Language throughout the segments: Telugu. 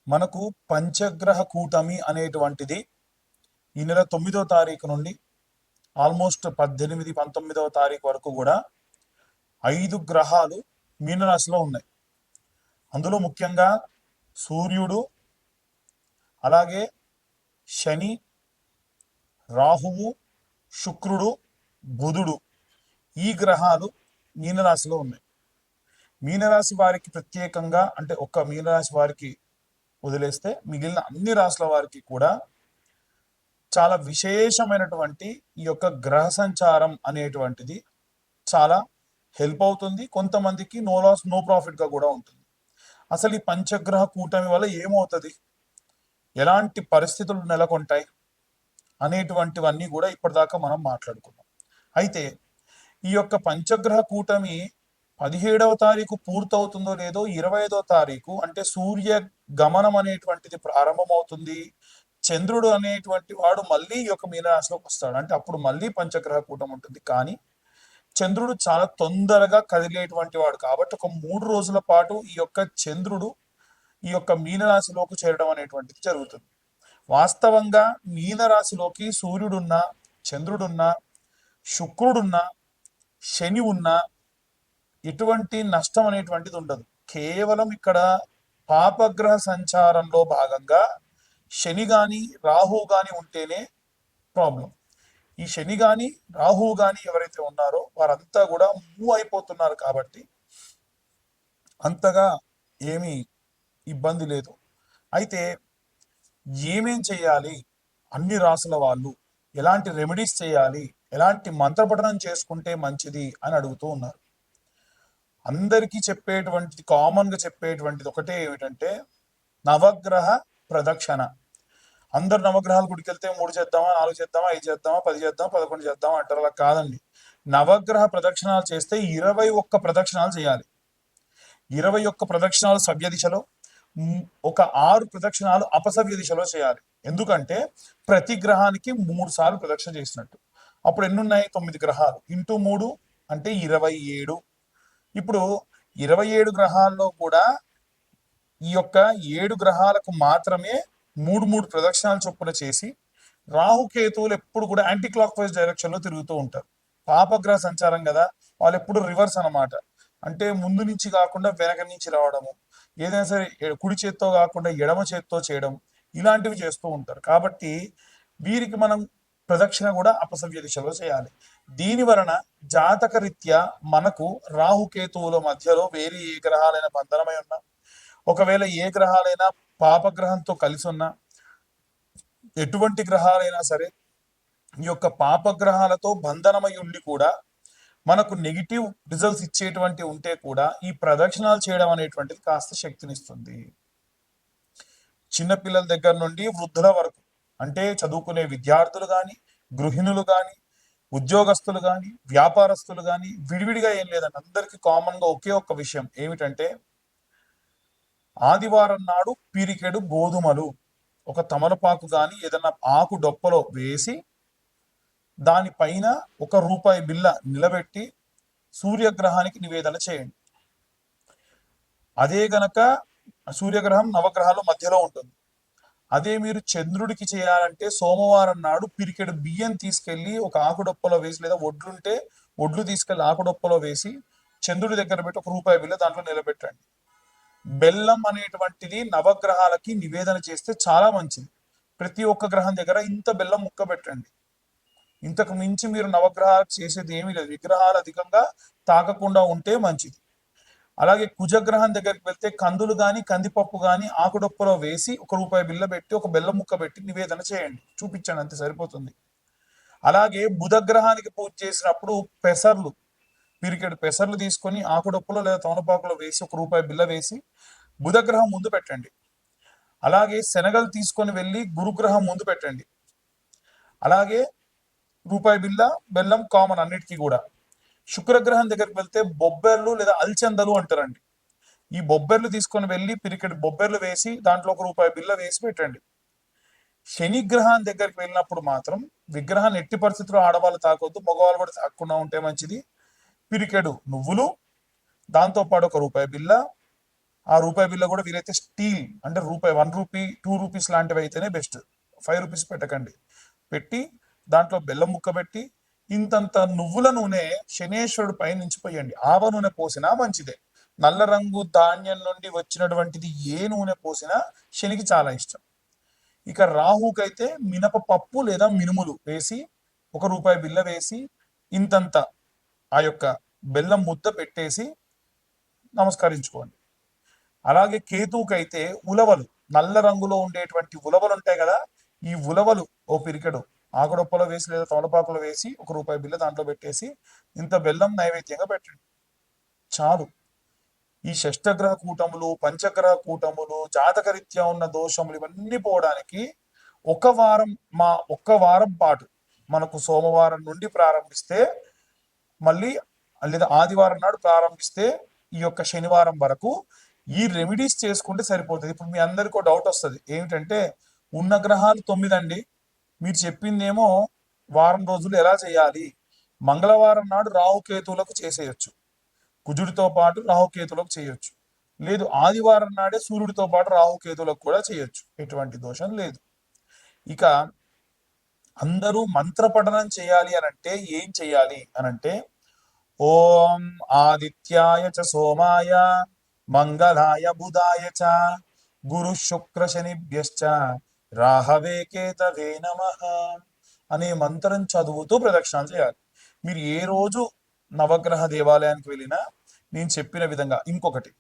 మనకు పంచగ్రహ కూటమి అనేటువంటిది ఈ నెల 9వ తారీఖు నుండి ఆల్మోస్ట్ 18, 19వ తారీఖు వరకు కూడా 5 గ్రహాలు మీనరాశిలో ఉన్నాయి. అందులో ముఖ్యంగా సూర్యుడు, అలాగే శని, రాహువు, శుక్రుడు, బుధుడు ఈ గ్రహాలు మీనరాశిలో ఉన్నాయి. మీనరాశి వారికి ప్రత్యేకంగా అంటే ఒక్క మీనరాశి వారికి వదిలేస్తే మిగిలిన అన్ని రాశుల వారికి కూడా చాలా విశేషమైనటువంటి ఈ యొక్క గ్రహ సంచారం అనేటువంటిది చాలా హెల్ప్ అవుతుంది. కొంతమందికి నో లాస్ నో ప్రాఫిట్గా కూడా ఉంటుంది. అసలు ఈ పంచగ్రహ కూటమి వల్ల ఏమవుతుంది, ఎలాంటి పరిస్థితులు నెలకొంటాయి అనేటువంటివన్నీ కూడా ఇప్పటిదాకా మనం మాట్లాడుకున్నాం. అయితే ఈ యొక్క పంచగ్రహ కూటమి 17వ తారీఖు పూర్తవుతుందో లేదో 25వ తారీఖు అంటే సూర్య గమనం అనేటువంటిది ప్రారంభమవుతుంది. చంద్రుడు అనేటువంటి వాడు మళ్ళీ ఈ యొక్క మీనరాశిలోకి వస్తాడు. అంటే అప్పుడు మళ్ళీ పంచగ్రహ కూటమి ఉంటుంది. కానీ చంద్రుడు చాలా తొందరగా కదిలేటువంటి వాడు కాబట్టి ఒక 3 రోజుల పాటు ఈ యొక్క చంద్రుడు ఈ యొక్క మీనరాశిలోకి చేరడం అనేటువంటిది జరుగుతుంది. వాస్తవంగా మీనరాశిలోకి సూర్యుడున్నా, చంద్రుడున్నా, శుక్రుడున్నా, శని ఉన్నా ఎటువంటి నష్టం అనేటువంటిది ఉండదు. కేవలం ఇక్కడ పాపగ్రహ సంచారంలో భాగంగా శని గాని రాహు గాని ఉంటేనే ప్రాబ్లం. ఈ శని గాని రాహు గాని ఎవరైతే ఉన్నారో వారంతా కూడా మూవ్ అయిపోతున్నారు కాబట్టి అంతగా ఏమీ ఇబ్బంది లేదు. అయితే ఏమేం చేయాలి, అన్ని రాసుల వాళ్ళు ఎలాంటి రెమెడీస్ చేయాలి, ఎలాంటి మంత్రపఠనం చేసుకుంటే మంచిది అని అడుగుతూ ఉన్నారు. అందరికీ చెప్పేటువంటిది, కామన్గా చెప్పేటువంటిది ఒకటే ఏమిటంటే నవగ్రహ ప్రదక్షిణ. అందరు నవగ్రహాల గుడికి వెళ్తే 3 చేద్దామా, 4 చేద్దామా, 5 చేద్దామా, 10 చేద్దామా, 11 చేద్దామా అంటారు. అలా కాదండి. నవగ్రహ ప్రదక్షిణాలు చేస్తే 21 ప్రదక్షిణాలు చేయాలి. 21 ప్రదక్షిణాలు సవ్య దిశలో, ఒక 6 ప్రదక్షిణాలు అపసవ్య దిశలో చేయాలి. ఎందుకంటే ప్రతి గ్రహానికి 3 సార్లు ప్రదక్షిణ చేసినట్టు. అప్పుడు ఎన్ని ఉన్నాయి? 9 గ్రహాలు ఇంటూ 3 అంటే 27. ఇప్పుడు 27 గ్రహాల్లో కూడా ఈ యొక్క 7 గ్రహాలకు మాత్రమే 3 ప్రదక్షిణాలు చొప్పున చేసి, రాహుకేతువులు ఎప్పుడు కూడా యాంటీ క్లాక్ వైజ్ డైరెక్షన్ లో తిరుగుతూ ఉంటారు. పాపగ్రహ సంచారం కదా, వాళ్ళు ఎప్పుడు రివర్స్ అన్నమాట. అంటే ముందు నుంచి కాకుండా వెనక నుంచి రావడము, ఏదైనా సరే కుడి చేత్తో కాకుండా ఎడమ చేత్తో చేయడం, ఇలాంటివి చేస్తూ ఉంటారు. కాబట్టి వీరికి మనం ప్రదక్షిణ కూడా అపసవ్య దిశలో చేయాలి. దీని వలన జాతక రీత్యా మనకు రాహుకేతువుల మధ్యలో వేరే ఏ గ్రహాలైన బంధనమై ఉన్నా, ఒకవేళ ఏ గ్రహాలైనా పాపగ్రహంతో కలిసి ఉన్నా, ఎటువంటి గ్రహాలైనా సరే ఈ యొక్క పాపగ్రహాలతో బంధనమై ఉండి కూడా మనకు నెగిటివ్ రిజల్ట్స్ ఇచ్చేటువంటి ఉంటే కూడా ఈ ప్రదక్షిణాలు చేయడం అనేటువంటిది కాస్త శక్తినిస్తుంది. చిన్నపిల్లల దగ్గర నుండి వృద్ధుల వరకు, అంటే చదువుకునే విద్యార్థులు కానీ, గృహిణులు కానీ, ఉద్యోగస్తులు కానీ, వ్యాపారస్తులు కానీ, విడివిడిగా ఏం లేదండి, అందరికీ కామన్గా ఒకే ఒక్క విషయం ఏమిటంటే ఆదివారం నాడు పిరికెడు గోధుమలు ఒక తమలపాకు కానీ ఏదన్నా ఆకు డొప్పలో వేసి దానిపైన ₹1 బిల్ల నిలబెట్టి సూర్యగ్రహానికి నివేదన చేయండి. అదే గనక సూర్యగ్రహం నవగ్రహాల మధ్యలో ఉంటుంది. అదే మీరు చంద్రుడికి చేయాలంటే సోమవారం నాడు పిరికెడు బియ్యం తీసుకెళ్లి ఒక ఆకుడొప్పలో వేసి, లేదా ఒడ్లుంటే ఒడ్లు తీసుకెళ్లి ఆకుడొప్పలో వేసి చంద్రుడి దగ్గర పెట్టి ₹1 బిల్ల దాంట్లో నిలబెట్టండి. బెల్లం అనేటువంటిది నవగ్రహాలకి నివేదన చేస్తే చాలా మంచిది. ప్రతి ఒక్క గ్రహం దగ్గర ఇంత బెల్లం ముక్క పెట్టండి. ఇంతకు మించి మీరు నవగ్రహాలకు చేసేది ఏమీ లేదు. విగ్రహాలు అధికంగా తాకకుండా ఉంటే మంచిది. అలాగే కుజగ్రహం దగ్గరికి వెళ్తే కందులు కానీ కందిపప్పు కానీ ఆకుడొప్పలో వేసి ₹1 బిల్ల పెట్టి ఒక బెల్లం ముక్క పెట్టి నివేదన చేయండి, చూపించండి, అంతే సరిపోతుంది. అలాగే బుధగ్రహానికి పూజ చేసినప్పుడు పెసర్లు, పిరికెడు పెసర్లు తీసుకొని ఆకుడొప్పలో లేదా తమలపాకులో వేసి ₹1 బిల్ల వేసి బుధగ్రహం ముందు పెట్టండి. అలాగే శనగలు తీసుకొని వెళ్ళి గురుగ్రహం ముందు పెట్టండి. అలాగే ₹1 బిల్ల బెల్లం కామన్ అన్నిటికీ కూడా. శుక్రగ్రహం దగ్గరికి వెళ్తే బొబ్బెర్లు లేదా అల్చందలు అంటారండి. ఈ బొబ్బెర్లు తీసుకొని వెళ్ళి పిరికెడు బొబ్బెర్లు వేసి దాంట్లో ₹1 బిల్ల వేసి పెట్టండి. శని గ్రహం దగ్గరికి వెళ్ళినప్పుడు మాత్రం విగ్రహాన్ని ఎట్టి పరిస్థితుల్లో ఆడవాళ్ళు తాకొద్దు, మగవాళ్ళు కూడా తాకకుండా ఉంటే మంచిది. పిరికెడు నువ్వులు, దాంతోపాటు ₹1 బిల్ల, ఆ రూపాయి బిల్ల కూడా వీలైతే స్టీల్ అంటే రూపాయి, 1 రూపీ 2 రూపీస్ లాంటివి అయితేనే బెస్ట్. 5 రూపీస్ పెట్టకండి. పెట్టి దాంట్లో బెల్లం ముక్క పెట్టి ఇంతంత నువ్వుల నూనె శనేశ్వరుడు పై నుంచి పోయండి. ఆవ నూనె పోసినా మంచిదే. నల్ల రంగు ధాన్యం నుండి వచ్చినటువంటిది ఏ నూనె పోసినా శనికి చాలా ఇష్టం. ఇక రాహుకైతే మినపపప్పు లేదా మినుములు వేసి 1 రూపాయి బిల్ల వేసి ఇంతంత ఆ యొక్క బెల్లం ముద్ద పెట్టేసి నమస్కరించుకోండి. అలాగే కేతువుకైతే ఉలవలు, నల్ల రంగులో ఉండేటువంటి ఉలవలు ఉంటాయి కదా, ఈ ఉలవలు ఓ పిరికెడు ఆకుడొప్పలో వేసి లేదా తమలపాకులో వేసి 1 రూపాయి బిల్ల దాంట్లో పెట్టేసి ఇంత బెల్లం నైవేద్యంగా పెట్టండి చాలు. ఈ షష్టగ్రహ కూటములు, పంచగ్రహ కూటములు, జాతకరీత్యా ఉన్న దోషములు ఇవన్నీ పోవడానికి ఒక్క వారం పాటు మనకు సోమవారం నుండి ప్రారంభిస్తే మళ్ళీ లేదా ఆదివారం నాడు ప్రారంభిస్తే ఈ యొక్క శనివారం వరకు ఈ రెమెడీస్ చేసుకుంటే సరిపోతుంది. ఇప్పుడు మీ అందరికీ డౌట్ వస్తుంది ఏమిటంటే, ఉన్న గ్రహాలు 9 అండి, మీరు చెప్పిందేమో వారం రోజులు ఎలా చేయాలి? మంగళవారం నాడు రాహుకేతువులకు చేసేయచ్చు, కుజుడితో పాటు రాహుకేతులకు చేయొచ్చు. లేదు ఆదివారం నాడే సూర్యుడితో పాటు రాహుకేతులకు కూడా చేయొచ్చు, ఎటువంటి దోషం లేదు. ఇక అందరూ మంత్ర పఠనం చేయాలి అనంటే ఏం చేయాలి అనంటే, ఓం ఆదిత్యాయ చ సోమాయ మంగళాయ బుధాయ చ గురు శుక్ర శనిభ్యశ్చ రాహవే కేతవే నమః అనే మంత్రం చదువుతూ ప్రదక్షిణ చేయాలి. మీరు ఏ రోజు నవగ్రహ దేవాలయానికి వెళ్ళినా నేను చెప్పిన విధంగా, ఇంకొకటి,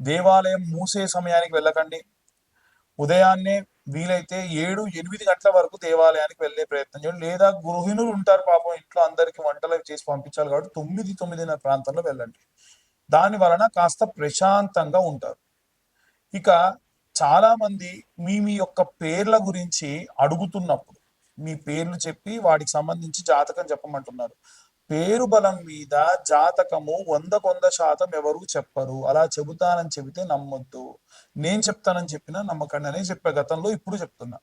దేవాలయం మూసే సమయానికి వెళ్ళకండి. ఉదయాన్నే వీలైతే 7-8 గంటల వరకు దేవాలయానికి వెళ్ళే ప్రయత్నం చేయండి. లేదా గృహిణులు ఉంటారు పాపం, ఇంట్లో అందరికి వంటలు చేసి పంపించాలి కాబట్టి 9-9:30 ప్రాంతంలో వెళ్ళండి. దాని వలన కాస్త ప్రశాంతంగా ఉంటారు. ఇక చాలా మంది మీ యొక్క పేర్ల గురించి అడుగుతున్నప్పుడు మీ పేర్లు చెప్పి వాటికి సంబంధించి జాతకం చెప్పమంటున్నారు. పేరు బలం మీద జాతకము 100% ఎవరు చెప్పరు. అలా చెబుతానని చెబితే నమ్మొద్దు. నేను చెప్తానని చెప్పినా నమ్మకండి అని చెప్పే గతంలో, ఇప్పుడు చెప్తున్నా.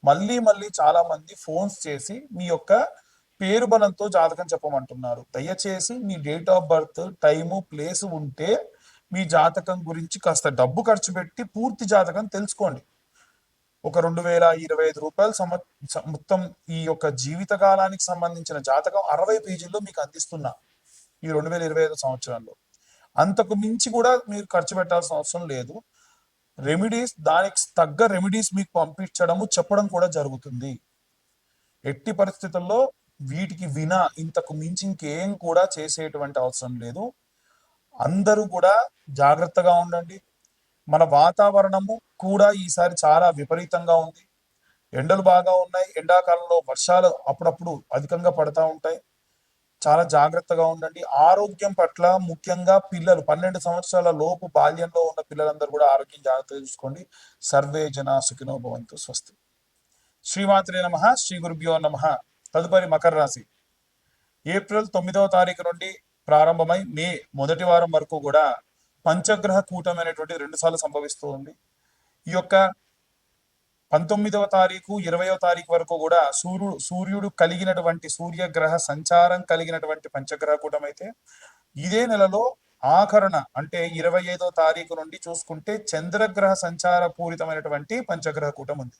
మళ్ళీ మళ్ళీ చాలా మంది ఫోన్స్ చేసి మీ యొక్క పేరు బలంతో జాతకం చెప్పమంటున్నారు. దయచేసి మీ date of birth, time, place ఉంటే మీ జాతకం గురించి కాస్త డబ్బు ఖర్చు పెట్టి పూర్తి జాతకం తెలుసుకోండి. ఒక 2025 రూపాయలు మొత్తం ఈ యొక్క జీవితకాలానికి సంబంధించిన జాతకం 60 పేజీల్లో మీకు అందిస్తున్నా ఈ 2025 సంవత్సరంలో. అంతకు మించి కూడా మీరు ఖర్చు పెట్టాల్సిన అవసరం లేదు. రెమెడీస్, దానికి తగ్గ రెమెడీస్ మీకు పంపించడము, చెప్పడం కూడా జరుగుతుంది. ఎట్టి పరిస్థితుల్లో వీటికి ఇంతకు మించి ఇంకేం కూడా చేసేటువంటి అవసరం లేదు. అందరూ కూడా జాగ్రత్తగా ఉండండి. మన వాతావరణము కూడా ఈసారి చాలా విపరీతంగా ఉంది. ఎండలు బాగా ఉన్నాయి. ఎండాకాలంలో వర్షాలు అప్పుడప్పుడు అధికంగా పడతా ఉంటాయి. చాలా జాగ్రత్తగా ఉండండి. ఆరోగ్యం పట్ల ముఖ్యంగా పిల్లలు 12 సంవత్సరాల లోపు బాల్యంలో ఉన్న పిల్లలందరూ కూడా ఆరోగ్యం జాగ్రత్తగా చూసుకోండి. సర్వే జనా సుఖినో భవంతు. స్వస్తి. శ్రీమాత్రే నమః. శ్రీ గురుభ్యో నమః. తదుపరి మకర రాశి. ఏప్రిల్ 9వ తారీఖు నుండి ప్రారంభమై మే మొదటి వారం వరకు కూడా పంచగ్రహ కూటమి అనేటువంటి 2 సార్లు సంభవిస్తూ ఉంది. ఈ యొక్క 19వ తారీఖు 20వ తారీఖు వరకు కూడా సూర్యుడు కలిగినటువంటి సూర్యగ్రహ సంచారం కలిగినటువంటి పంచగ్రహ కూటమి అయితే, ఇదే నెలలో ఆఖరణ అంటే 25వ తారీఖు నుండి చూసుకుంటే చంద్రగ్రహ సంచార పూరితమైనటువంటి పంచగ్రహ కూటమి ఉంది.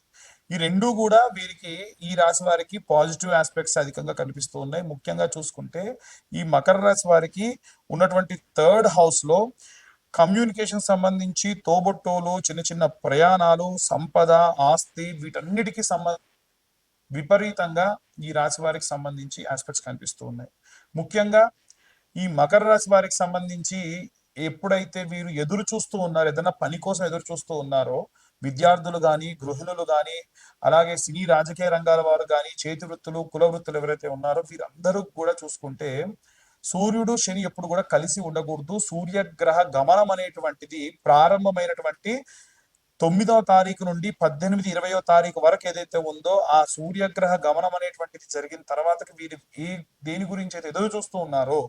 ఈ రెండు కూడా వీరికి, ఈ రాశి వారికి పాజిటివ్ ఆస్పెక్ట్స్ అధికంగా కనిపిస్తూ ఉన్నాయి. ముఖ్యంగా చూసుకుంటే ఈ మకర రాశి వారికి ఉన్నటువంటి 3rd హౌస్ లో కమ్యూనికేషన్ సంబంధించి తోబుట్టోలు, చిన్న చిన్న ప్రయాణాలు, సంపద, ఆస్తి, వీటన్నిటికీ విపరీతంగా ఈ రాశి వారికి సంబంధించి ఆస్పెక్ట్స్ కనిపిస్తూ ఉన్నాయి. ముఖ్యంగా ఈ మకర రాశి వారికి సంబంధించి ఎప్పుడైతే వీరు ఎదురు చూస్తూ ఉన్నారో, ఏదైనా పని కోసం ఎదురు చూస్తూ ఉన్నారో, విద్యార్థులు కానీ, గృహిణులు కానీ, అలాగే సినీ రాజకీయ రంగాల వారు కానీ, చేతి వృత్తులు, కుల వృత్తులు ఎవరైతే ఉన్నారో వీరందరూ కూడా చూసుకుంటే సూర్యుడు శని ఎప్పుడు కూడా కలిసి ఉండకూడదు. సూర్యగ్రహ గమనం అనేటువంటిది ప్రారంభమైనటువంటి 9వ తారీఖు నుండి 18-20వ తారీఖు వరకు ఏదైతే ఉందో, ఆ సూర్యగ్రహ గమనం అనేటువంటిది జరిగిన తర్వాతకి వీరు దేని గురించి అయితే ఎదురు చూస్తూ ఉన్నారో,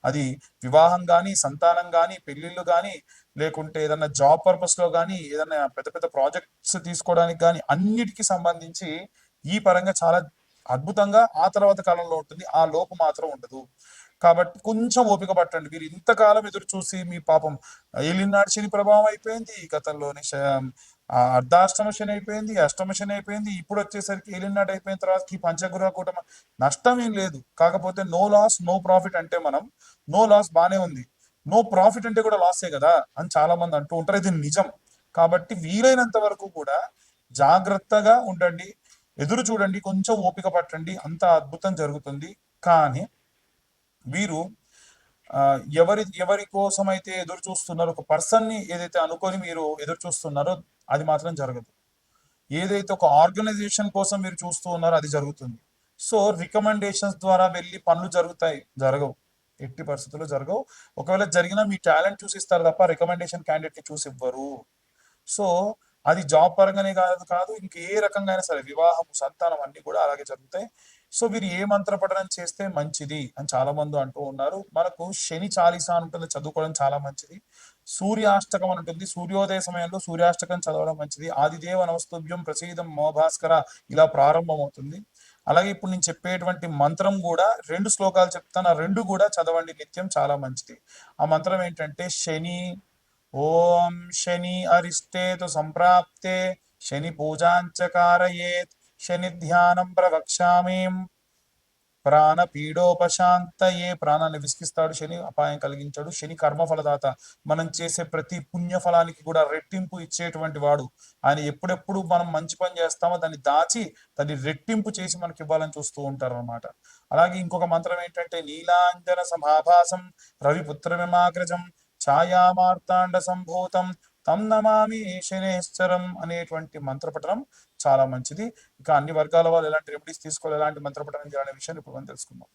అది వివాహం కానీ, సంతానం కానీ, పెళ్లిళ్ళు కానీ, లేకుంటే ఏదైనా జాబ్ పర్పస్ లో కానీ, ఏదైనా పెద్ద పెద్ద ప్రాజెక్ట్స్ తీసుకోవడానికి కానీ, అన్నిటికీ సంబంధించి ఈ పరంగా చాలా అద్భుతంగా ఆ తర్వాత కాలంలో ఉంటుంది. ఆ లోపు మాత్రం ఉండదు. కాబట్టి కొంచెం ఓపిక పట్టండి. మీరు ఇంతకాలం ఎదురు చూసి మీ పాపం ఏలినాటి శని ప్రభావం అయిపోయింది. గతంలోని అర్ధాష్టమ శని అయిపోయింది, అష్టమ శని అయిపోయింది. ఇప్పుడు వచ్చేసరికి ఏలినాటి అయిపోయిన తర్వాత ఈ పంచగ్రహ కూటమి నష్టం ఏం లేదు. కాకపోతే నో లాస్ నో ప్రాఫిట్ అంటే మనం నో లాస్ బానే ఉంది. నో ప్రాఫిట్ అంటే కూడా లాసే కదా అని చాలా మంది అంటూ ఉంటారు. ఇది నిజం. కాబట్టి వీలైనంత వరకు కూడా జాగ్రత్తగా ఉండండి. ఎదురు చూడండి, కొంచెం ఓపిక పట్టండి, అంత అద్భుతం జరుగుతుంది. కానీ వీరు ఎవరి ఎవరి కోసం అయితే ఎదురు చూస్తున్నారో, ఒక పర్సన్ ని ఏదైతే అనుకొని మీరు ఎదురు చూస్తున్నారో అది మాత్రం జరగదు. ఏదైతే ఒక ఆర్గనైజేషన్ కోసం మీరు చూస్తూ ఉన్నారో అది జరుగుతుంది. సో రికమెండేషన్స్ ద్వారా వెళ్ళి పనులు జరుగుతాయి, జరగవు. ఎట్టి పరిస్థితుల్లో జరగవు. ఒకవేళ జరిగినా మీ టాలెంట్ చూసి ఇస్తారు తప్ప రికమెండేషన్ క్యాండిడేట్ ని చూసి ఇవ్వరు. సో అది జాబ్ పరంగానే కాదు ఇంకే రకంగా అయినా సరే, వివాహం, సంతానం అన్ని కూడా అలాగే జరుగుతాయి. సో మీరు ఏ మంత్ర పఠనం చేస్తే మంచిది అని చాలా మంది అంటూ ఉన్నారు. మనకు శని చాలీసా అని ఉంటుంది, చదువుకోవడం చాలా మంచిది. సూర్యాష్టకం అని ఉంటుంది, సూర్యోదయ సమయంలో సూర్యాష్టకం చదవడం మంచిది. ఆదిదేవ నమస్తుభ్యం ప్రసీదం మోభాస్కర ఇలా ప్రారంభం అవుతుంది. అలాగే ఇప్పుడు నేను చెప్పేటువంటి మంత్రం కూడా 2 శ్లోకాలు చెప్తాను, ఆ 2 కూడా చదవండి నిత్యం, చాలా మంచిది. ఆ మంత్రం ఏంటంటే శని ఓం శని అరిష్టేతు సంప్రాప్తే శని పూజాంచకారయేత్ శని ధ్యానం ప్రవక్ష్యామి ప్రాణ పీడోపశాంతయే. ప్రాణాన్ని విసిగిస్తాడు శని, అపాయం కలిగించాడు. శని కర్మఫలదాత, మనం చేసే ప్రతి పుణ్య ఫలానికి కూడా రెట్టింపు ఇచ్చేటువంటి వాడు ఆయన. ఎప్పుడెప్పుడు మనం మంచి పని చేస్తామో దాన్ని దాచి దాన్ని రెట్టింపు చేసి మనకి ఇవ్వాలని చూస్తూ ఉంటారు అనమాట. అలాగే ఇంకొక మంత్రం ఏంటంటే నీలాంజన సమాభాసం రవిపుత్రమిమాగ్రజం ఛాయామార్తాండ సంభూతం తం నమామి శనేశ్వరం అనేటువంటి మంత్రపఠనం చాలా మంచిది. ఇక అన్ని వర్గాల వాళ్ళు ఎలాంటి రెమెడీస్ తీసుకోవాలి, ఎలాంటి మంత్రపఠనం చేయాలనే విషయాన్ని ఇప్పుడు మనం తెలుసుకుందాం.